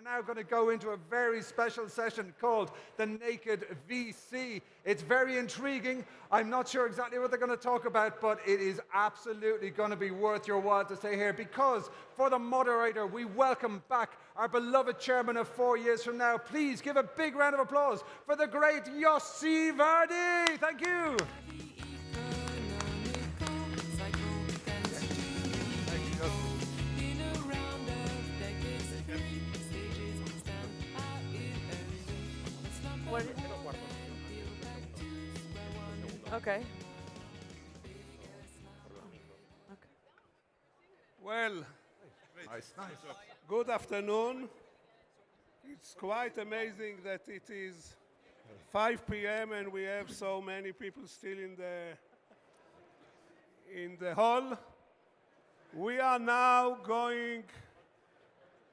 now going to go into a very special session called the Naked VC. It's very intriguing. I'm not sure exactly what they're going to talk about, but it is absolutely going to be worth your while to stay here because for the moderator, we welcome back our beloved chairman of 4 years from now. Please give a big round of applause for the great Yossi Vardi. Thank you. Okay. Well, Nice. good afternoon. It's quite amazing that it is 5 p.m. and we have so many people still in the hall. We are now going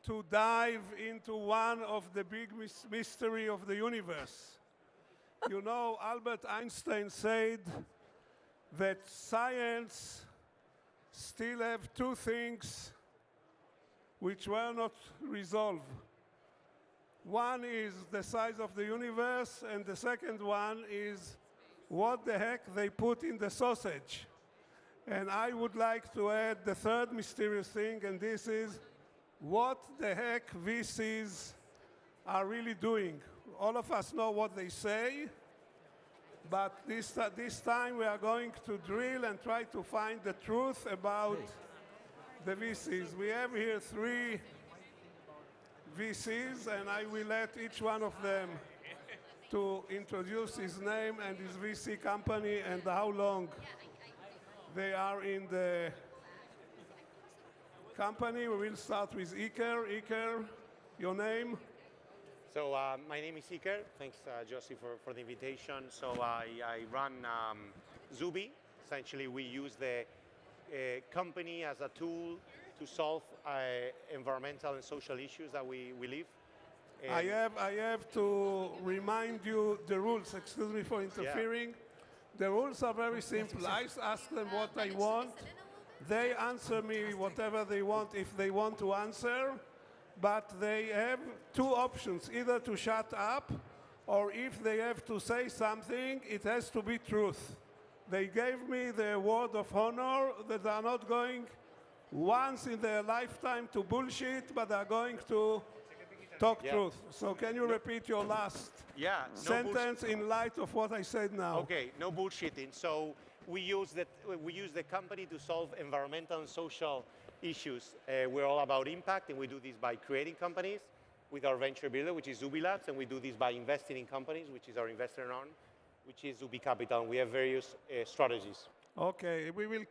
to dive into one of the big mystery of the universe. You know, Albert Einstein said that science still have two things which were not resolved. One is the size of the universe, and the second one is what the heck they put in the sausage. And I would like to add the third mysterious thing, and this is what the heck VCs are really doing. All of us know what they say, but this time we are going to drill and try to find the truth about the VCs. We have here 3 VCs, and I will let each one of them to introduce his name and his VC company and how long they are in the company. We will start with Iker. Iker, your name? So my name is Iker. Thanks, Yossi, for the invitation. So I run Zubi. Essentially, we use the company as a tool to solve environmental and social issues that we live. I have to remind you the rules. Excuse me for interfering. Yeah. The rules are very simple. I ask them what I want. They answer me whatever they want if they want to answer. But they have 2 options, either to shut up or if they have to say something, it has to be truth. They gave me the word of honor that they are not going once in their lifetime to bullshit, but are going to talk truth. So can you repeat your last sentence in light of what I said now? Okay, no bullshitting. So we use the company to solve environmental and social issues. We're all about impact, and we do this by creating companies with our venture builder, which is Zubi Labs, and we do this by investing in companies, which is our investor arm, which is Zubi Capital. We have various strategies. Okay, we will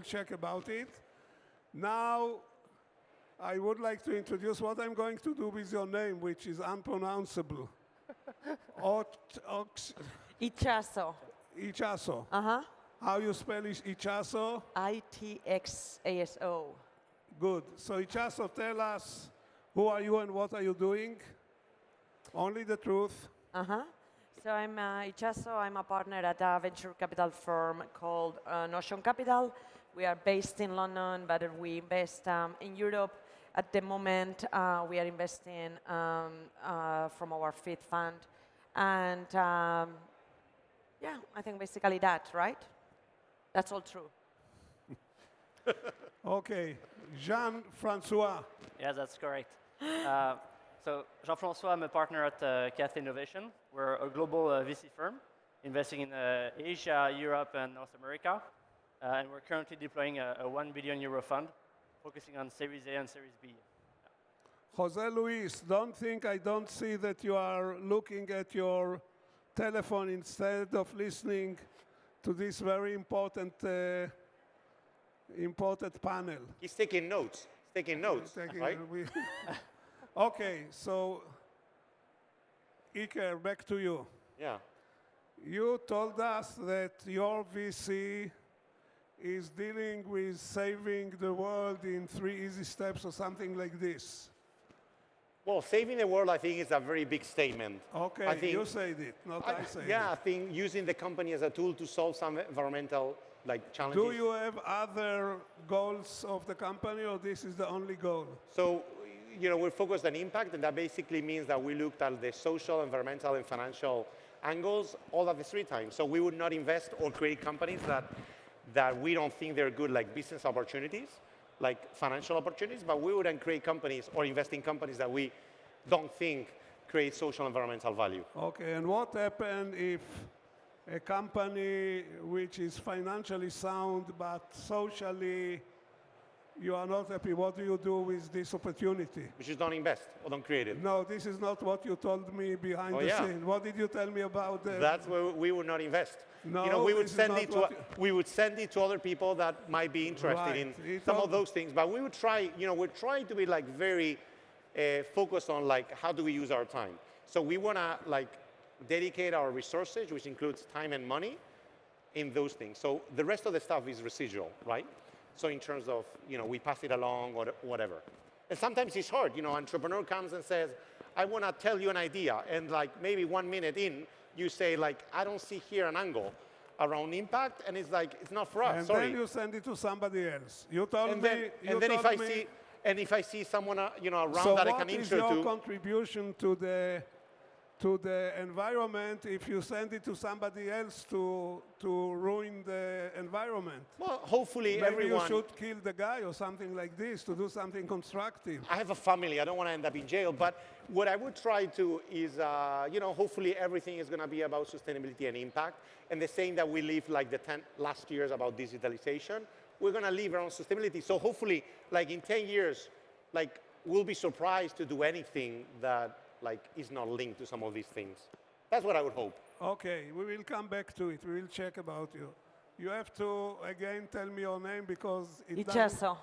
check about it. Now, I would like to introduce what I'm going to do with your name, which is unpronounceable. Itxaso. Itxaso. Uh-huh. How you spell Itxaso? Itxaso. Good. So Itxaso, tell us who are you and what are you doing? Only the truth. Uh-huh. So I'm Itxaso. I'm a partner at a venture capital firm called Notion Capital. We are based in London, but we invest in Europe. At the moment, we are investing from our fifth fund. And yeah, I think basically that, right? That's all true. Okay. Jean-Francois. Yeah, that's correct. So Jean-Francois, I'm a partner at Cath Innovation. We're a global VC firm investing in Asia, Europe, and North America. And we're currently deploying a €1 billion fund, focusing on Series A and Series B. Jose Luis, don't think I don't see that you are looking at your telephone instead of listening to this very important panel. He's taking notes. He's taking notes, right? Okay, so Iker, back to you. Yeah. You told us that your VC is dealing with saving the world in 3 easy steps or something like this. Well, saving the world, I think, is a very big statement. Okay, you said it, not I said it. Yeah, I think using the company as a tool to solve some environmental challenges. Do you have other goals of the company, or this is the only goal? So we're focused on impact, and that basically means that we looked at the social, environmental, and financial angles all at the same time. So we would not invest or create companies that we don't think they're good, like business opportunities, like financial opportunities, but we wouldn't create companies or invest in companies that we don't think create social and environmental value. Okay, and what happens if a company which is financially sound but socially you are not happy? What do you do with this opportunity? We just don't invest or don't create it. No, this is not what you told me behind the scene. What did you tell me about that? That's where we would not invest. No, we would send it to other people that might be interested in some of those things. But we would try, we're trying to be like very focused on like how do we use our time. So we want to like dedicate our resources, which includes time and money, in those things. So the rest of the stuff is residual, right? So in terms of, we pass it along or whatever. And sometimes it's hard. Entrepreneur comes and says, I want to tell you an idea. And like maybe 1 minute in, you say like, I don't see here an angle around impact. And it's like, it's not for us, and sorry. then you send it to somebody else. You told And me. then if I see someone, around so that I can what is intro your to. contribution to the environment if you send it to somebody else to ruin the environment? Well, hopefully Maybe everyone. you should kill the guy or something like this to do something constructive. I have a family. I don't want to end up in jail. But what I would try to is, hopefully everything is going to be about sustainability and impact. And the same that we lived like the 10 last years about digitalization, we're going to live around sustainability. So hopefully, like in 10 years, like we'll be surprised to do anything that like is not linked to some of these things. That's what I would hope. Okay, we will come back to it. We will check about you. You have to again tell me your name because it Iceso.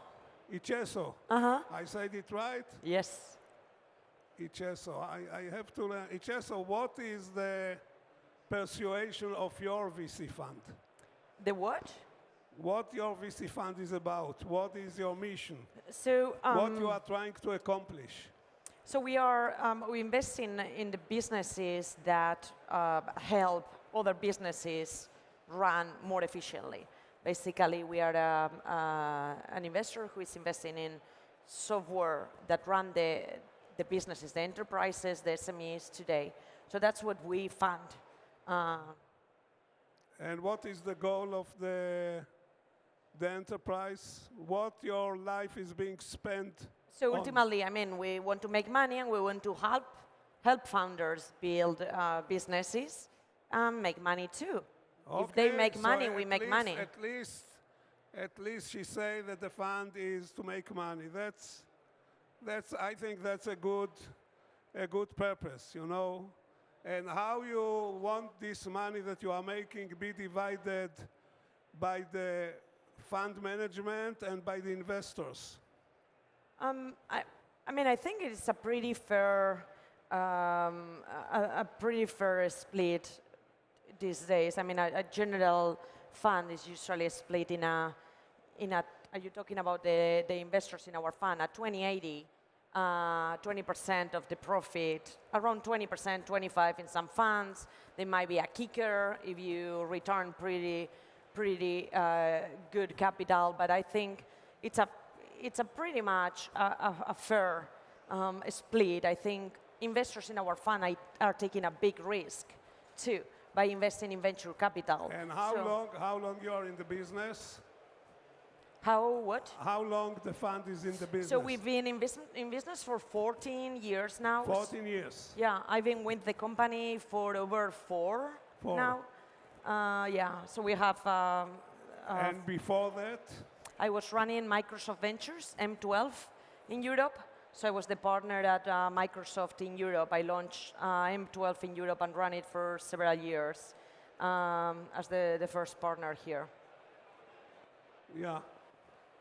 Iceso. I said it right? Yes. Iceso. I have to learn. Iceso, what is the persuasion of your VC fund? The what? What your VC fund is about? What is your mission? So What you are trying to accomplish? So we invest in the businesses that help other businesses run more efficiently. Basically, we are an investor who is investing in software that run the businesses, the enterprises, the SMEs today. So that's what we fund. And what is the goal of the enterprise? What your life is being spent? So ultimately, we want to make money and we want to help founders build businesses and make money too. Okay, If they make money, so we make money. At least she say that the fund is to make money. I think that's a good purpose, And how you want this money that you are making be divided by the fund management and by the investors? I think it's a pretty fair, split these days. A general fund is usually split in a. Are you talking about the investors in our fund? At 20/80, 20% of the profit, around 20%, 25% in some funds. There might be a kicker if you return pretty good capital, but I think it's a pretty much a fair split. I think investors in our fund are taking a big risk too by investing in venture capital. And how long you are in the business? How long the fund is in the business? So we've been in business for 14 years now. 14 years. Yeah, I've been with the company for over four now. So we have. And before that? I was running Microsoft Ventures, M12, in Europe. So I was the partner at Microsoft in Europe. I launched M12 in Europe and ran it for several years as the first partner here. Yeah.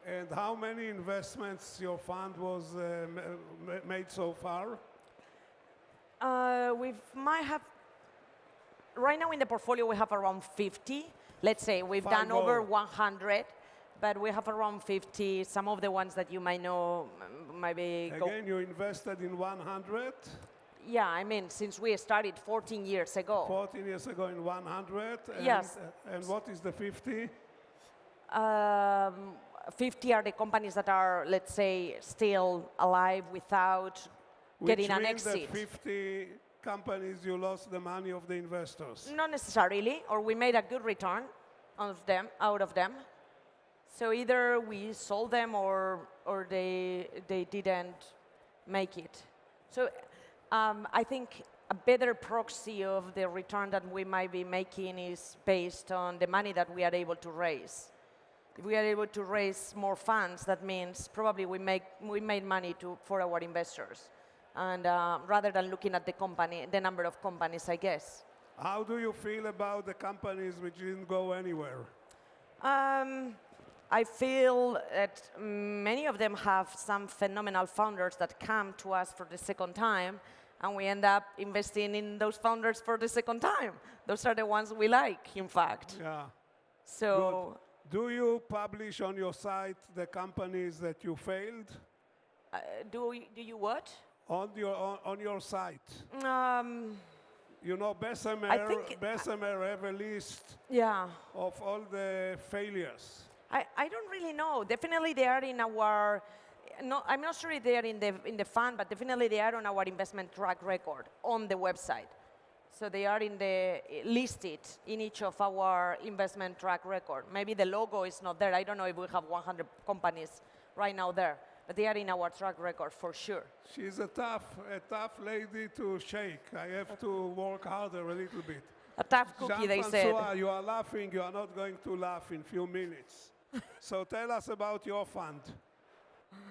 And how many investments your fund was made so far? We might have, right now in the portfolio we have around 50. Let's say we've done over 100. But we have around 50. Some of the ones that you might know might be. Again, you invested in 100? Yeah, since we started 14 years ago. 14 years ago in 100? Yes. And what is the 50? 50 are the companies that are, let's say, still alive without getting an exit. Which means that 50 companies you lost the money of the investors. Not necessarily, or we made a good return out of them. So either we sold them or they didn't make it. So I think a better proxy of the return that we might be making is based on the money that we are able to raise. If we are able to raise more funds, that means probably we made money for our investors, and rather than looking at the number of companies, I guess. How do you feel about the companies which didn't go anywhere? I feel that many of them have some phenomenal founders that come to us for the second time, and we end up investing in those founders for the second time. Those are the ones we like, in fact. Yeah. So, good. Do you publish on your site the companies that you failed? do you what? On your site. You know, I think Bessemer have a list yeah. of all the failures. I don't really know. Definitely they are in our, no, I'm not sure if they are in the fund, but definitely they are on our investment track record on the website. So they are listed in each of our investment track record. Maybe the logo is not there. I don't know if we have 100 companies right now there, but they are in our track record for sure. She's a tough lady to shake. I have to work harder a little bit. A tough cookie, they said. Jean-François, you are laughing. You are not going to laugh in a few minutes. So tell us about your fund.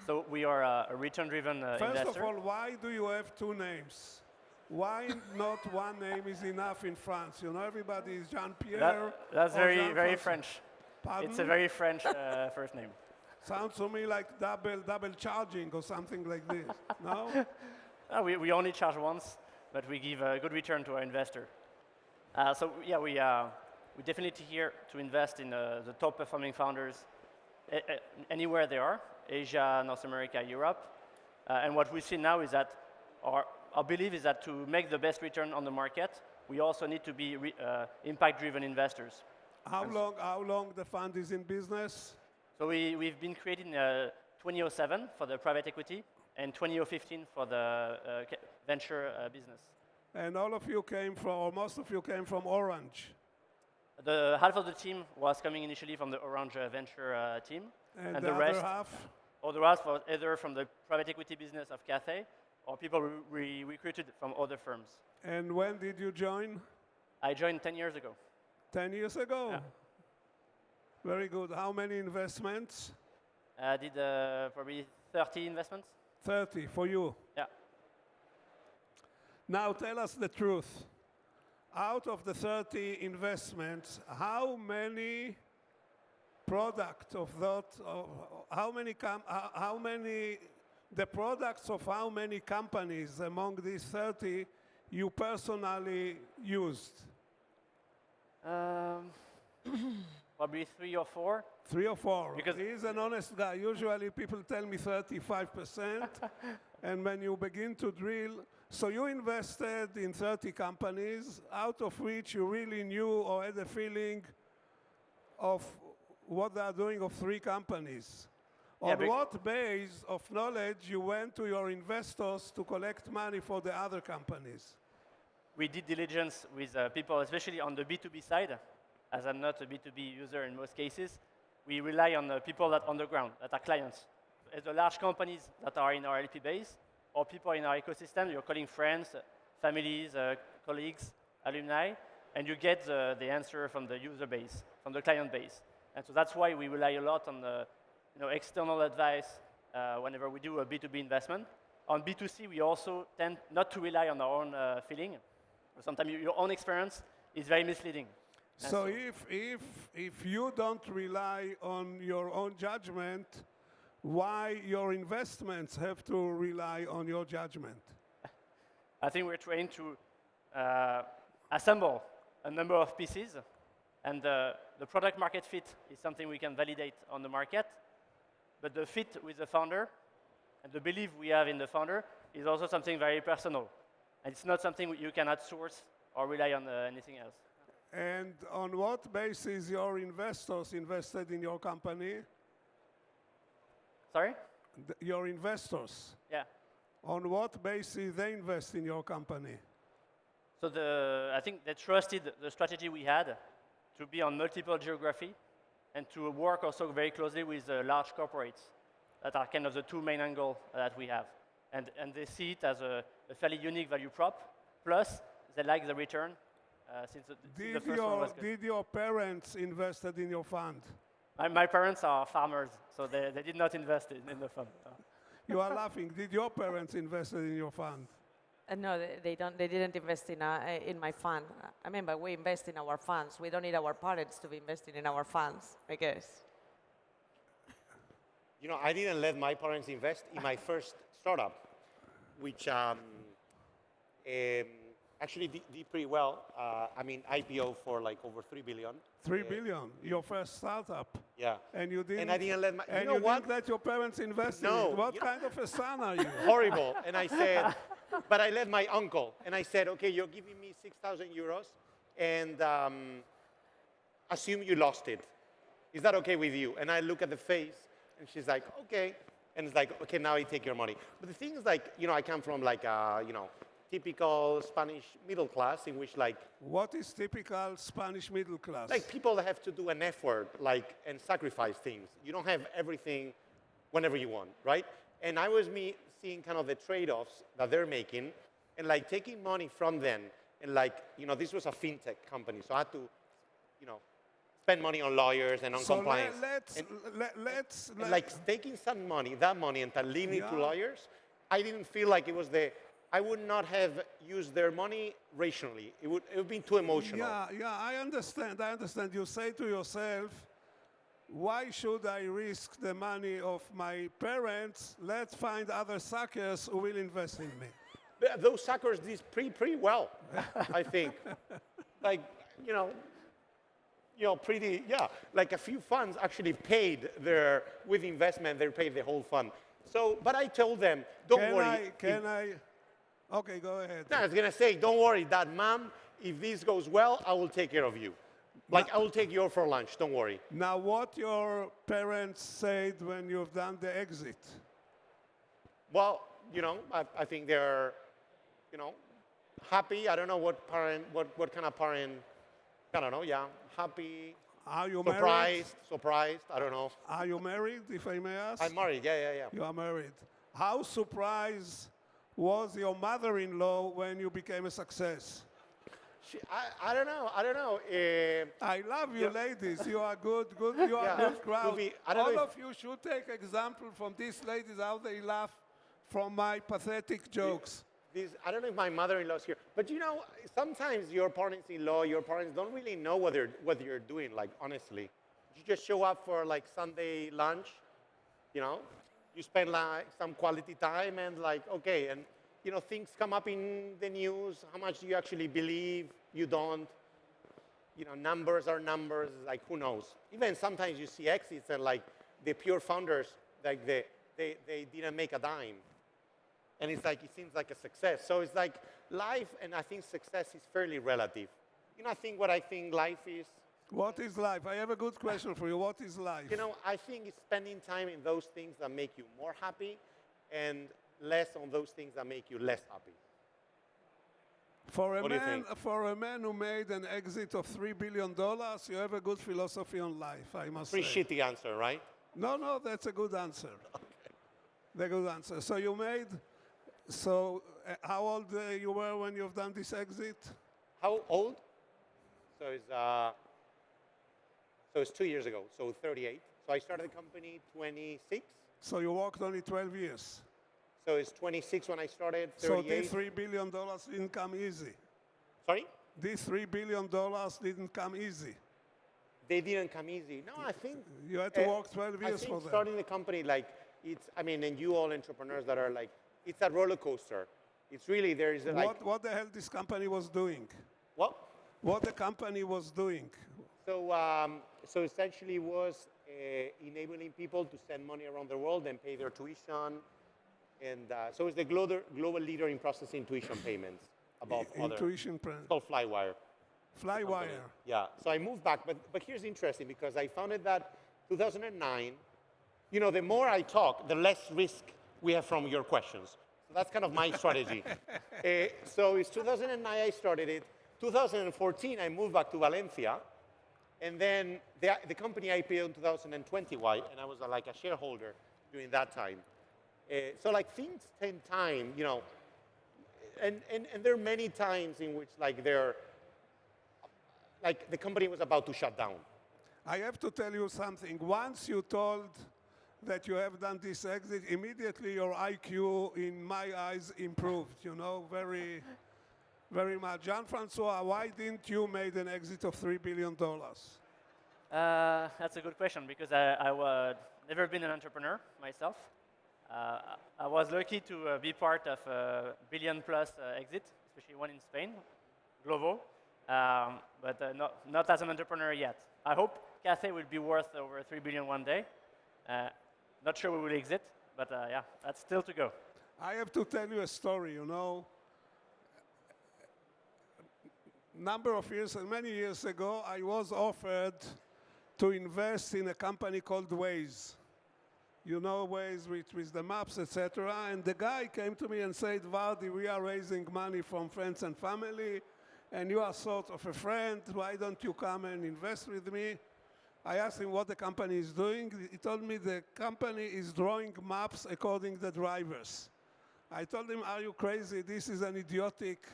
So we are a return-driven investor. First of all, why do you have two names? Why not one name is enough in France? You know, everybody is Jean-Pierre. That's very French. Pardon? It's a very French first name. Sounds to me like double charging or something like this. No? We only charge once, but we give a good return to our investor. So yeah, we definitely here to invest in the top performing founders anywhere they are, Asia, North America, Europe. And what we see now is that our belief is that to make the best return on the market, we also need to be impact-driven investors. How long the fund is in business? So we've been created in 2007 for the private equity and 2015 for the venture business. And all of you came from, or most of you came from Orange. The half of the team was coming initially from the Orange venture team. And the rest, half? Or the rest was either from the private equity business of Cathay or people we recruited from other firms. And when did you join? I joined 10 years ago. 10 years ago? Yeah. Very good. How many investments? I did probably 30 investments. 30 for you? Yeah. Now tell us the truth. Out of the 30 investments, how many products of that, the products of how many companies among these 30 you personally used? Probably 3 or 4. 3 or 4. Because he's an honest guy. Usually people tell me 35%. And when you begin to drill, so you invested in 30 companies, out of which you really knew or had a feeling of what they are doing of 3 companies. Yeah, On what base of knowledge you went to your investors to collect money for the other companies? We did diligence with people, especially on the B2B side. As I'm not a B2B user in most cases, we rely on the people that on the ground, that are clients. As the large companies that are in our LP base, or people in our ecosystem, you're calling friends, families, colleagues, alumni, and you get the answer from the user base, from the client base. And so that's why we rely a lot on the external advice whenever we do a B2B investment. On B2C, we also tend not to rely on our own feeling. Sometimes your own experience is very misleading. So if you don't rely on your own judgment, why your investments have to rely on your judgment? I think we're trained to assemble a number of pieces, and the product market fit is something we can validate on the market, but the fit with the founder and the belief we have in the founder is also something very personal, and it's not something you can outsource or rely on anything else. And on what basis your investors invested in your company? Sorry? Your investors, Yeah. on what basis they invest in your company? So I think they trusted the strategy we had to be on multiple geography and to work also very closely with large corporates that are kind of the two main angles that we have. And they see it as a fairly unique value prop. Plus, they like the return since the first one was good. Did your parents invested in your fund? My parents are farmers, so they did not invest in the fund. You are laughing. Did your parents invested in your fund? No, they don't. They didn't invest in my fund. I mean, but we invest in our funds. We don't need our parents to be investing in our funds, I guess. You know, I didn't let my parents invest in my first startup, which actually did pretty well. I mean, IPO for like over 3 billion. 3 billion, your first startup. Yeah. And you didn't. And I didn't let my. And You know what? didn't let your parents invest No, in it. What you know- kind of a son are you? Horrible. And I said, but I let my uncle, and I said, okay, you're giving me 6,000 euros, and assume you lost it. Is that okay with you? And I look at the face, and she's like, okay. And it's like, okay, now I take your money. But the thing is, like, you know, I come from like, you know, typical Spanish middle class in which, like, What is typical Spanish middle class? like people that have to do an effort, like, and sacrifice things. You don't have everything whenever you want, right? And I was seeing kind of the trade-offs that they're making, and like taking money from them, and like, you know, this was a fintech company, so I had to, you know, spend money on lawyers and on So compliance. let's And like taking some money, that money, and then leaving it to Yeah. lawyers, I didn't feel like it was I would not have used their money rationally. It would have been too emotional. Yeah, I understand. You say to yourself, why should I risk the money of my parents? Let's find other suckers who will invest in me. But those suckers did pretty well, I think. Like, you know, pretty, yeah. Like a few funds actually paid with investment, they paid the whole fund. So, but I told them, don't worry. Okay, go ahead. No, I was gonna say, don't worry, Dad, Mom, if this goes well, I will take care of you. Like, I will take you for lunch, don't worry. Now, what your parents said when you've done the exit? Well, you know, I think they're, you know, happy. I don't know what kind of parent, I don't know, yeah, happy, Are you surprised, I don't know. Are you married, if I may ask? I'm married, yeah. You are married. How surprised was your mother-in-law when you became a success? I don't know. I love you, ladies. You are good. You are Yeah. good crowd. I don't know All if- of you should take example from these ladies, how they laugh from my pathetic jokes. I don't know if my mother-in-law's here, but you know, sometimes your parents-in-law, your parents don't really know what you're doing, like, honestly. You just show up for, like, Sunday lunch, you know? You spend, like, some quality time and, like, okay, and, you know, things come up in the news. How much do you actually believe? You don't. You know, numbers are numbers, like, who knows? Even sometimes you see exits and, like, the pure founders, like, they didn't make a dime. And it's like, it seems like a success. So it's like life, and I think success is fairly relative. You know, I think life is. What is life? I have a good question for you. What is life? You know, I think it's spending time in those things that make you more happy and less on those things that make you less happy. For What do you think? for a man who made an exit of $3 billion, you have a good philosophy on life, I must Pretty say. shitty answer, right? No, that's a good answer. The good answer. So how old you were when you've done this exit? How old? So it's 2 years ago, so 38. So I started the company 26. So you worked only 12 years. So it's 26 when I started, So 38. these $3 billion didn't come easy. Sorry? These $3 billion didn't come easy. They didn't come easy. No, I think You had to work 12 I years think for them. starting the company, like, and you all entrepreneurs that are like, it's a roller coaster. It's really, there is like, What the hell this company was doing? what? What the company was doing? So essentially was enabling people to send money around the world and pay their tuition. And so it's the global leader in processing tuition payments above other. Intuition It's called Flywire. Flywire. Yeah, so I moved back, but here's interesting because I founded that 2009. you know, the more I talk, the less risk we have from your questions. So that's kind of my strategy. So it's 2009 I started it. 2014 I moved back to Valencia. And then the company IPO in 2020, and I was like a shareholder during that time. So like things take time, you know, and there are many times in which like the company was about to shut down. I have to tell you something. Once you told that you have done this exit, immediately your IQ, in my eyes, improved, you know, very, very much. Jean-Francois, why didn't you make an exit of $3 billion? That's a good question because I never been an entrepreneur myself. I was lucky to be part of a billion-plus exit, especially one in Spain, global, but not as an entrepreneur yet. I hope Cathay will be worth over $3 billion one day. Not sure we will exit, but yeah, that's still to go. I have to tell you a story, you know. Number of years, many years ago, I was offered to invest in a company called Waze. You know Waze with the maps, etc. And the guy came to me and said, Vardi, we are raising money from friends and family, and you are sort of a friend. Why don't you come and invest with me? I asked him what the company is doing. He told me the company is drawing maps according to the drivers. I told him, are you crazy? This is an idiotic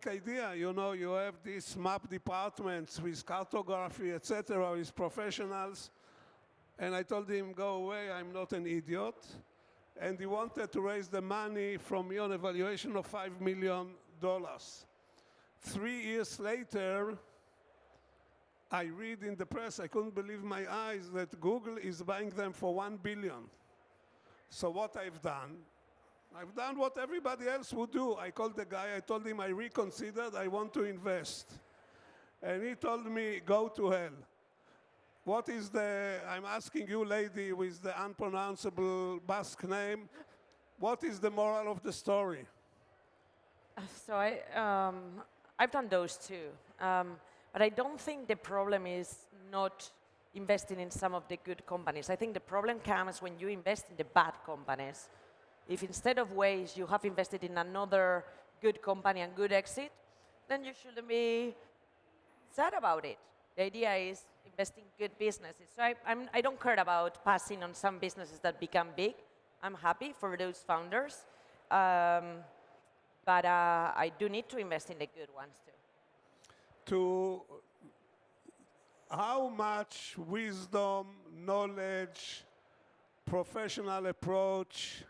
idea. You know, you have these map departments with cartography, etc., with professionals. And I told him, go away, I'm not an idiot. And he wanted to raise the money from me on a valuation of $5 million. 3 years later, I read in the press, I couldn't believe my eyes, that Google is buying them for $1 billion. So what I've done what everybody else would do. I called the guy, I told him I reconsidered, I want to invest. And he told me, go to hell. What is I'm asking you, lady, with the unpronounceable Basque name, what is the moral of the story? So I've done those too. But I don't think the problem is not investing in some of the good companies. I think the problem comes when you invest in the bad companies. If instead of Waze you have invested in another good company and good exit, then you shouldn't be sad about it. The idea is investing in good businesses. So I don't care about passing on some businesses that become big. I'm happy for those founders. But I do need to invest in the good ones too. How much wisdom, knowledge, professional approach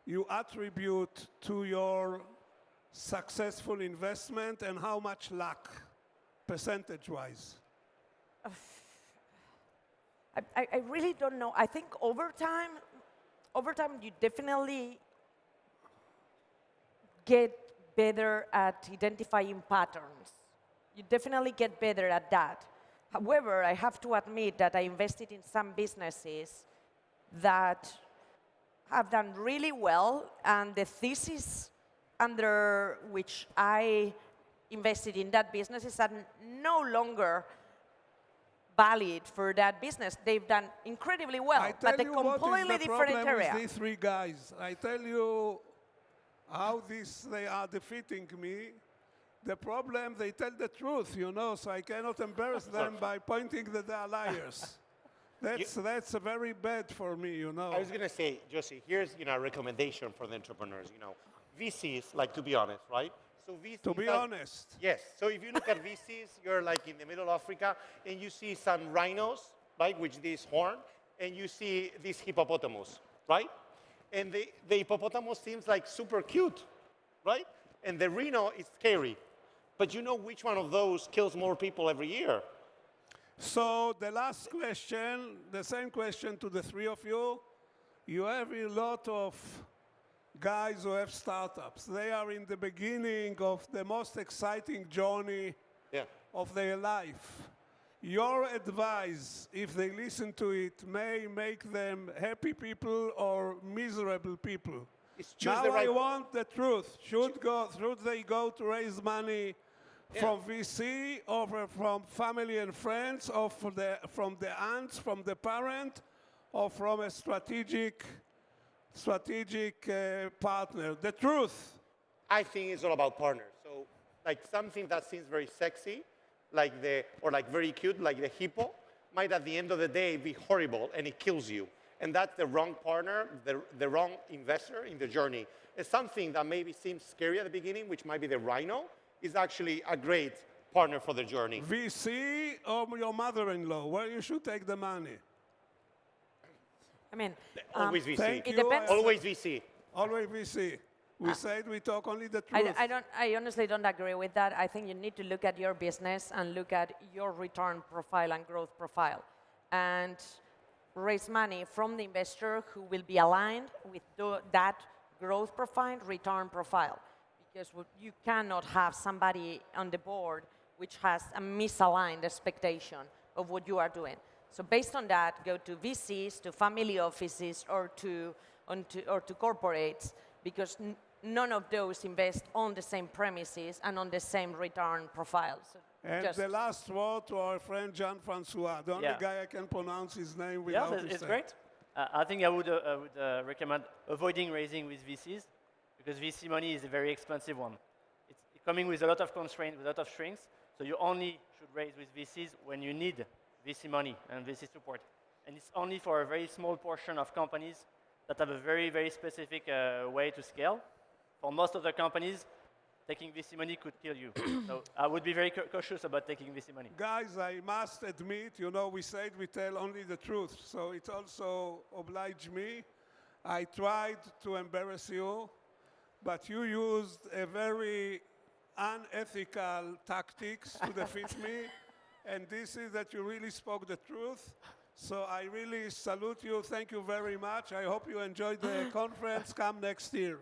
you attribute to your successful investment, and how much luck, percentage-wise? I really don't know. I think over time you definitely get better at identifying patterns. You definitely get better at that. However, I have to admit that I invested in some businesses that have done really well, and the thesis under which I invested in that businesses are no longer valid for that business. They've done incredibly well, but a completely different area. What is the problem with these three guys? I tell you how they are defeating me. The problem, they tell the truth, you know, so I cannot embarrass them by pointing that they are liars. That's very bad for me, you know. I was going to say, Yossi, here's a recommendation for the entrepreneurs. You know, VCs, like, to be honest, right? So VCs, to be honest. Yes. So if you look at VCs, you're like in the middle of Africa, and you see some rhinos, right, with this horn, and you see this hippopotamus, right? And the hippopotamus seems like super cute, right? And the rhino is scary. But you know which one of those kills more people every year? So the last question, the same question to the three of you. You have a lot of guys who have startups. They are in the beginning of the most exciting journey of their life. Your advice, if they listen to it, may make them happy people or miserable people. Now I want the truth. Should they go to raise money from VC, or from family and friends, or from the aunts, from the parent, or from a strategic partner? The truth. I think it's all about partners. So, like something that seems very sexy, or like very cute, like the hippo, might at the end of the day be horrible and it kills you. And that's the wrong partner, the wrong investor in the journey. It's something that maybe seems scary at the beginning, which might be the rhino, is actually a great partner for the journey. VC or your mother-in-law, where you should take the money? I mean, Always VC. Thank it you. depends. Always VC. Always VC. We said we talk only the truth. I honestly don't agree with that. I think you need to look at your business and look at your return profile and growth profile, and raise money from the investor who will be aligned with that growth profile, return profile. Because you cannot have somebody on the board which has a misaligned expectation of what you are doing. So based on that, go to VCs, to family offices, or to corporates, because none of those invest on the same premises and on the same return profiles. So And the last word to our friend Jean-Francois, the only guy I can pronounce his name without Yes, it's great. I think I would recommend avoiding raising with VCs, because VC money is a very expensive one. It's coming with a lot of constraints, with a lot of strings, so you only should raise with VCs when you need VC money and VC support. And it's only for a very small portion of companies that have a very, very specific way to scale. For most of the companies, taking VC money could kill you. So I would be very cautious about taking VC money. Guys, I must admit, we said we tell only the truth, so it also obliged me. I tried to embarrass you, but you used a very unethical tactics to defeat me, and this is that you really spoke the truth. So I really salute you. Thank you very much. I hope you enjoyed the conference. Come next year.